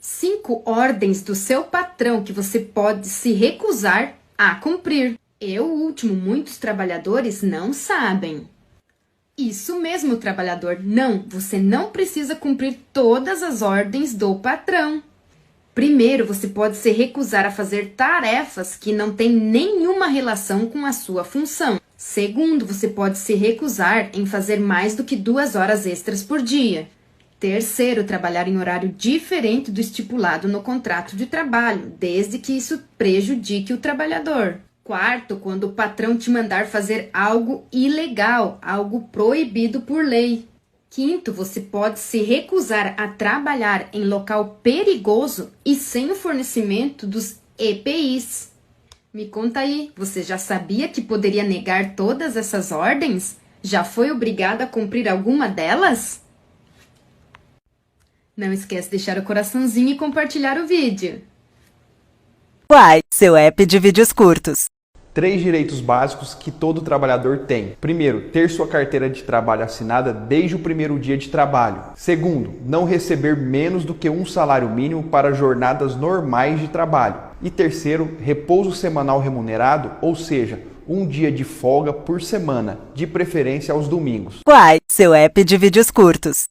5 ordens do seu patrão que você pode se recusar a cumprir. E o último, muitos trabalhadores não sabem. Isso mesmo, trabalhador. Não, você não precisa cumprir todas as ordens do patrão. Primeiro, você pode se recusar a fazer tarefas que não têm nenhuma relação com a sua função. Segundo, você pode se recusar em fazer mais do que 2 horas extras por dia. Terceiro, trabalhar em horário diferente do estipulado no contrato de trabalho, desde que isso prejudique o trabalhador. Quarto, quando o patrão te mandar fazer algo ilegal, algo proibido por lei. Quinto, você pode se recusar a trabalhar em local perigoso e sem o fornecimento dos EPIs. Me conta aí, você já sabia que poderia negar todas essas ordens? Já foi obrigado a cumprir alguma delas? Não esquece de deixar o coraçãozinho e compartilhar o vídeo. Uai, seu app de vídeos curtos. 3 direitos básicos que todo trabalhador tem. Primeiro, ter sua carteira de trabalho assinada desde o primeiro dia de trabalho. Segundo, não receber menos do que um salário mínimo para jornadas normais de trabalho. E terceiro, repouso semanal remunerado, ou seja, um dia de folga por semana, de preferência aos domingos. Uai, seu app de vídeos curtos.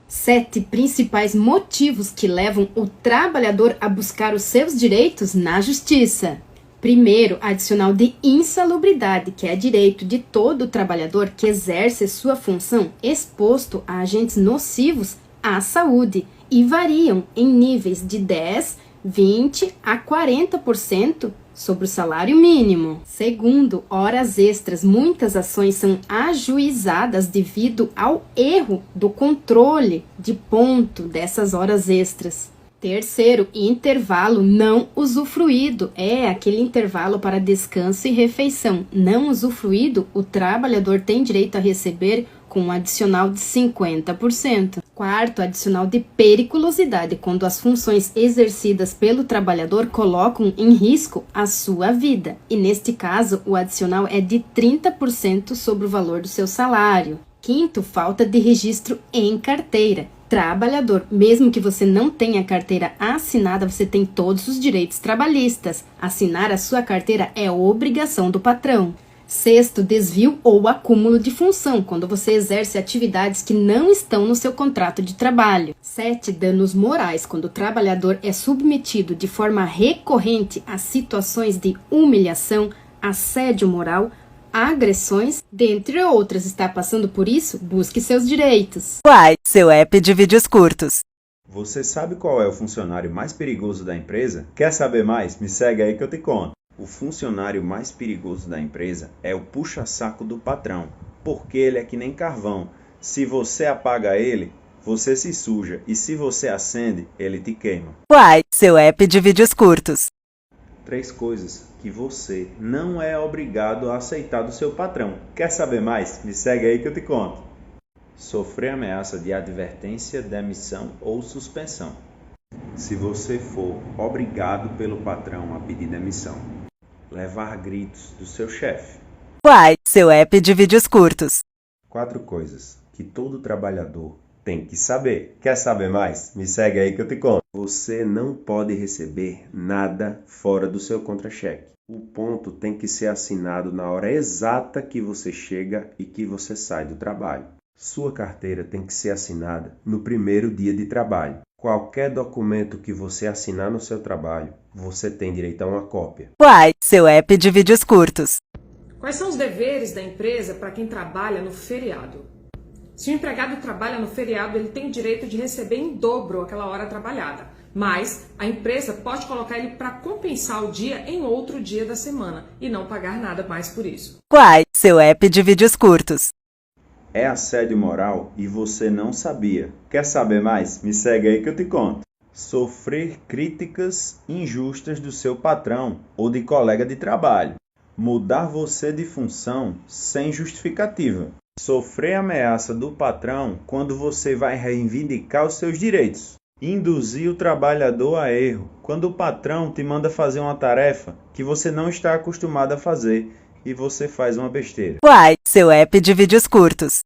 7 principais motivos que levam o trabalhador a buscar os seus direitos na justiça. Primeiro, adicional de insalubridade, que é direito de todo trabalhador que exerce sua função exposto a agentes nocivos à saúde e variam em níveis de 10, 20 a 40% sobre o salário mínimo. Segundo, horas extras. Muitas ações são ajuizadas devido ao erro do controle de ponto dessas horas extras. Terceiro, intervalo não usufruído. É aquele intervalo para descanso e refeição. Não usufruído, o trabalhador tem direito a receber com um adicional de 50%. Quarto, adicional de periculosidade, quando as funções exercidas pelo trabalhador colocam em risco a sua vida. E neste caso, o adicional é de 30% sobre o valor do seu salário. Quinto, falta de registro em carteira. Trabalhador, mesmo que você não tenha carteira assinada, você tem todos os direitos trabalhistas. Assinar a sua carteira é obrigação do patrão. Sexto, desvio ou acúmulo de função, quando você exerce atividades que não estão no seu contrato de trabalho. 7. Danos morais, quando o trabalhador é submetido de forma recorrente a situações de humilhação, assédio moral, agressões, dentre outras. Está passando por isso? Busque seus direitos. Uai, seu app de vídeos curtos. Você sabe qual é o funcionário mais perigoso da empresa? Quer saber mais? Me segue aí que eu te conto. O funcionário mais perigoso da empresa é o puxa-saco do patrão, porque ele é que nem carvão. Se você apaga ele, você se suja, e se você acende, ele te queima. Uai, seu app de vídeos curtos. 3 coisas que você não é obrigado a aceitar do seu patrão. Quer saber mais? Me segue aí que eu te conto. Sofrer ameaça de advertência, demissão ou suspensão. Se você for obrigado pelo patrão a pedir demissão. Levar gritos do seu chefe. Uai, seu app de vídeos curtos. 4 coisas que todo trabalhador tem que saber. Quer saber mais? Me segue aí que eu te conto. Você não pode receber nada fora do seu contra-cheque. O ponto tem que ser assinado na hora exata que você chega e que você sai do trabalho. Sua carteira tem que ser assinada no primeiro dia de trabalho. Qualquer documento que você assinar no seu trabalho, você tem direito a uma cópia. Uai, seu app de vídeos curtos. Quais são os deveres da empresa para quem trabalha no feriado? Se o empregado trabalha no feriado, ele tem o direito de receber em dobro aquela hora trabalhada. Mas a empresa pode colocar ele para compensar o dia em outro dia da semana e não pagar nada mais por isso. Uai, seu app de vídeos curtos. É assédio moral e você não sabia. Quer saber mais? Me segue aí que eu te conto. Sofrer críticas injustas do seu patrão ou de colega de trabalho. Mudar você de função sem justificativa. Sofrer ameaça do patrão quando você vai reivindicar os seus direitos. Induzir o trabalhador a erro quando o patrão te manda fazer uma tarefa que você não está acostumado a fazer e você faz uma besteira. Uai, seu app de vídeos curtos.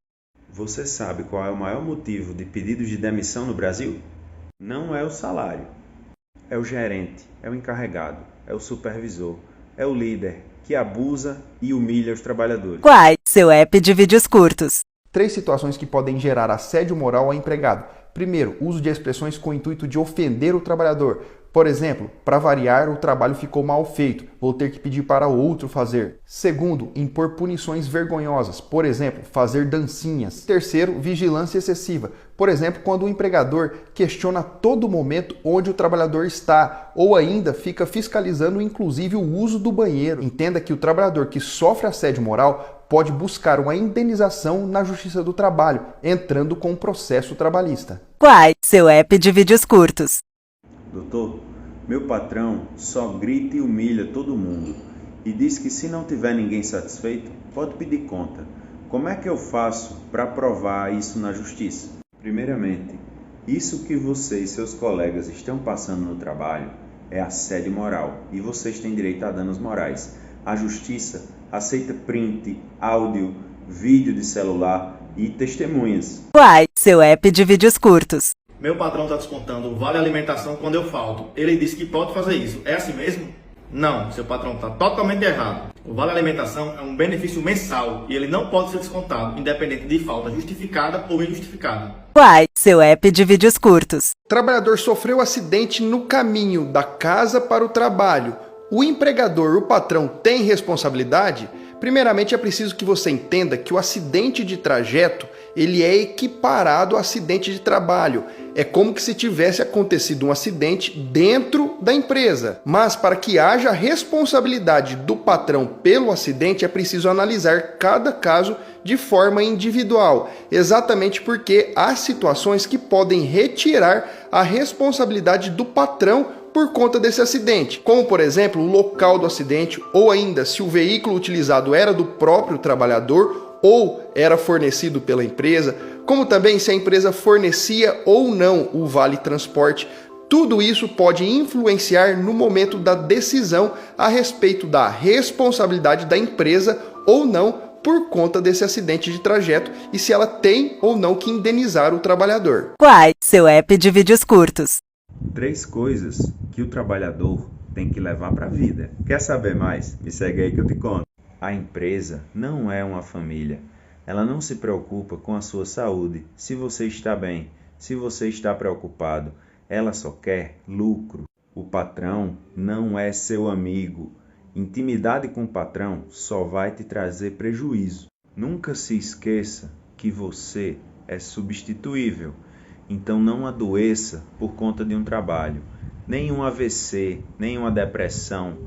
Você sabe qual é o maior motivo de pedidos de demissão no Brasil? Não é o salário, É o gerente, é o encarregado, é o supervisor, é o líder que abusa e humilha os trabalhadores. Quai, seu app de vídeos curtos. 3 situações que podem gerar assédio moral ao empregado. Primeiro, uso de expressões com o intuito de ofender o trabalhador. Por exemplo, para variar, o trabalho ficou mal feito, vou ter que pedir para outro fazer. Segundo, impor punições vergonhosas, por exemplo, fazer dancinhas. Terceiro, vigilância excessiva, por exemplo, quando o empregador questiona a todo momento onde o trabalhador está, ou ainda fica fiscalizando inclusive o uso do banheiro. Entenda que o trabalhador que sofre assédio moral pode buscar uma indenização na Justiça do Trabalho, entrando com um processo trabalhista. Quai, seu app de vídeos curtos. Doutor, meu patrão só grita e humilha todo mundo e diz que se não tiver ninguém satisfeito, pode pedir conta. Como é que eu faço para provar isso na justiça? Primeiramente, isso que você e seus colegas estão passando no trabalho é assédio moral e vocês têm direito a danos morais. A justiça aceita print, áudio, vídeo de celular e testemunhas. Quai, seu app de vídeos curtos. Meu patrão está descontando o vale alimentação quando eu falto. Ele disse que pode fazer isso. É assim mesmo? Não, seu patrão está totalmente errado. O vale alimentação é um benefício mensal e ele não pode ser descontado, independente de falta justificada ou injustificada. Quai, seu app de vídeos curtos. Trabalhador sofreu acidente no caminho da casa para o trabalho. O empregador, o patrão, tem responsabilidade? Primeiramente, é preciso que você entenda que o acidente de trajeto ele é equiparado ao acidente de trabalho. É como que se tivesse acontecido um acidente dentro da empresa. Mas para que haja responsabilidade do patrão pelo acidente, é preciso analisar cada caso de forma individual. Exatamente porque há situações que podem retirar a responsabilidade do patrão por conta desse acidente, como por exemplo o local do acidente, ou ainda se o veículo utilizado era do próprio trabalhador ou era fornecido pela empresa, como também se a empresa fornecia ou não o vale transporte. Tudo isso pode influenciar no momento da decisão a respeito da responsabilidade da empresa ou não por conta desse acidente de trajeto e se ela tem ou não que indenizar o trabalhador. Quai, seu app de vídeos curtos. 3 coisas que o trabalhador tem que levar para a vida. Quer saber mais? Me segue aí que eu te conto. A empresa não é uma família. Ela não se preocupa com a sua saúde, se você está bem, se você está preocupado. Ela só quer lucro. O patrão não é seu amigo. Intimidade com o patrão só vai te trazer prejuízo. Nunca se esqueça que você é substituível. Então não adoeça por conta de um trabalho. Nem um AVC, nem uma depressão,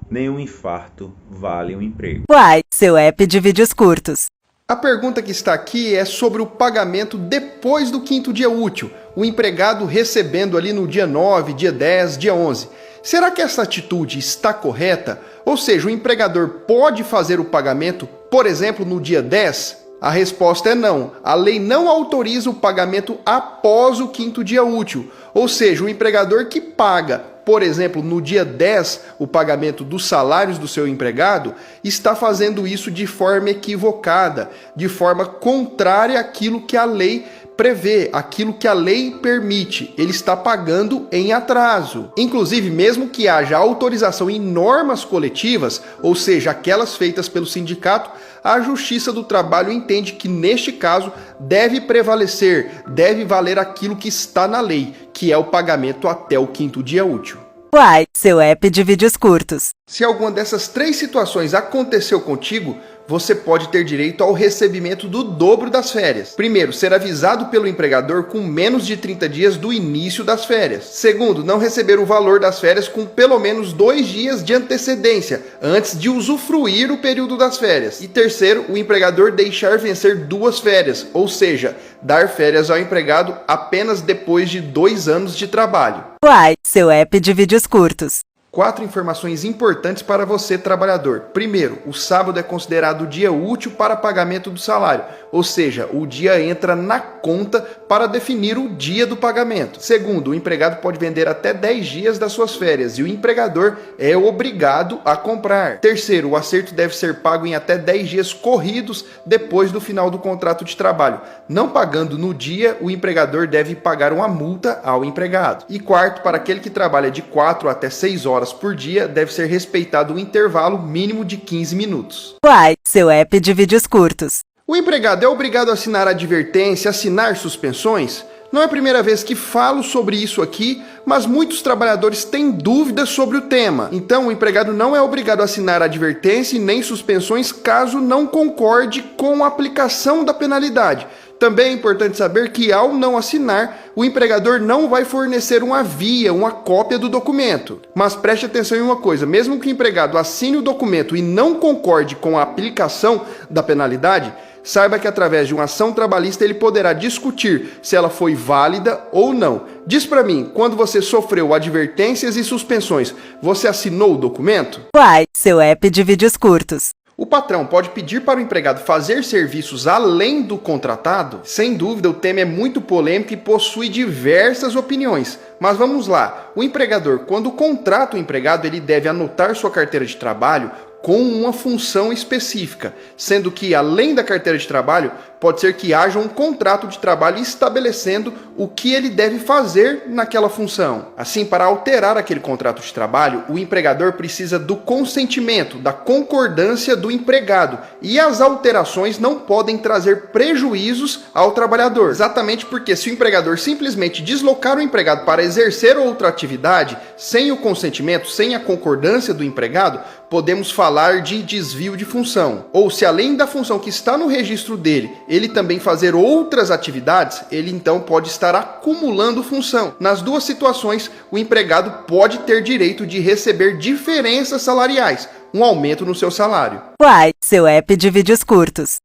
nem um infarto vale um emprego. Quai, seu app de vídeos curtos. A pergunta que está aqui é sobre o pagamento depois do 5º dia útil, o empregado recebendo ali no dia 9, dia 10, dia 11. Será que essa atitude está correta? Ou seja, o empregador pode fazer o pagamento, por exemplo, no dia 10? A resposta é não. A lei não autoriza o pagamento após o 5º dia útil. Ou seja, o empregador que paga, por exemplo, no dia 10, o pagamento dos salários do seu empregado, está fazendo isso de forma equivocada, de forma contrária àquilo que a lei prevê, aquilo que a lei permite. Ele está pagando em atraso. Inclusive, mesmo que haja autorização em normas coletivas, ou seja, aquelas feitas pelo sindicato, a Justiça do Trabalho entende que, neste caso, deve prevalecer, deve valer aquilo que está na lei, que é o pagamento até o 5º dia útil. Quai, seu app de vídeos curtos. Se alguma dessas 3 situações aconteceu contigo, você pode ter direito ao recebimento do dobro das férias. Primeiro, ser avisado pelo empregador com menos de 30 dias do início das férias. Segundo, não receber o valor das férias com pelo menos 2 dias de antecedência, antes de usufruir o período das férias. E terceiro, o empregador deixar vencer 2 férias, ou seja, dar férias ao empregado apenas depois de 2 anos de trabalho. Quai, seu app de vídeos curtos. 4 informações importantes para você, trabalhador. Primeiro, o sábado é considerado dia útil para pagamento do salário, ou seja, o dia entra na conta para definir o dia do pagamento. Segundo, o empregado pode vender até 10 dias das suas férias e o empregador é obrigado a comprar. Terceiro, o acerto deve ser pago em até 10 dias corridos depois do final do contrato de trabalho. Não pagando no dia, o empregador deve pagar uma multa ao empregado. E quarto, para aquele que trabalha de 4 até 6 horas por dia, deve ser respeitado um intervalo mínimo de 15 minutos. Uai, seu app de vídeos curtos. O empregado é obrigado a assinar advertência, assinar suspensões? Não é a primeira vez que falo sobre isso aqui, mas muitos trabalhadores têm dúvidas sobre o tema. Então, o empregado não é obrigado a assinar advertência e nem suspensões caso não concorde com a aplicação da penalidade. Também é importante saber que, ao não assinar, o empregador não vai fornecer uma via, uma cópia do documento. Mas preste atenção em uma coisa, mesmo que o empregado assine o documento e não concorde com a aplicação da penalidade, saiba que através de uma ação trabalhista ele poderá discutir se ela foi válida ou não. Diz pra mim, quando você sofreu advertências e suspensões, você assinou o documento? Uai, seu app de vídeos curtos. O patrão pode pedir para o empregado fazer serviços além do contratado? Sem dúvida, o tema é muito polêmico e possui diversas opiniões. Mas vamos lá. O empregador, quando contrata o empregado, ele deve anotar sua carteira de trabalho com uma função específica, sendo que, além da carteira de trabalho, pode ser que haja um contrato de trabalho estabelecendo o que ele deve fazer naquela função. Assim, para alterar aquele contrato de trabalho, o empregador precisa do consentimento, da concordância do empregado, e as alterações não podem trazer prejuízos ao trabalhador. Exatamente porque se o empregador simplesmente deslocar o empregado para exercer outra atividade, sem o consentimento, sem a concordância do empregado, podemos falar de desvio de função. Ou se além da função que está no registro dele, ele também fazer outras atividades, ele então pode estar acumulando função. Nas duas situações, o empregado pode ter direito de receber diferenças salariais, um aumento no seu salário. Uai, seu app de vídeos curtos.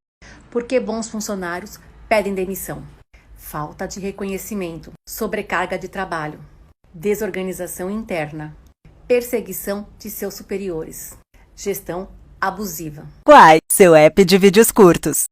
Porque bons funcionários pedem demissão. Falta de reconhecimento, sobrecarga de trabalho, desorganização interna, perseguição de seus superiores, gestão abusiva. Uai, seu app de vídeos curtos.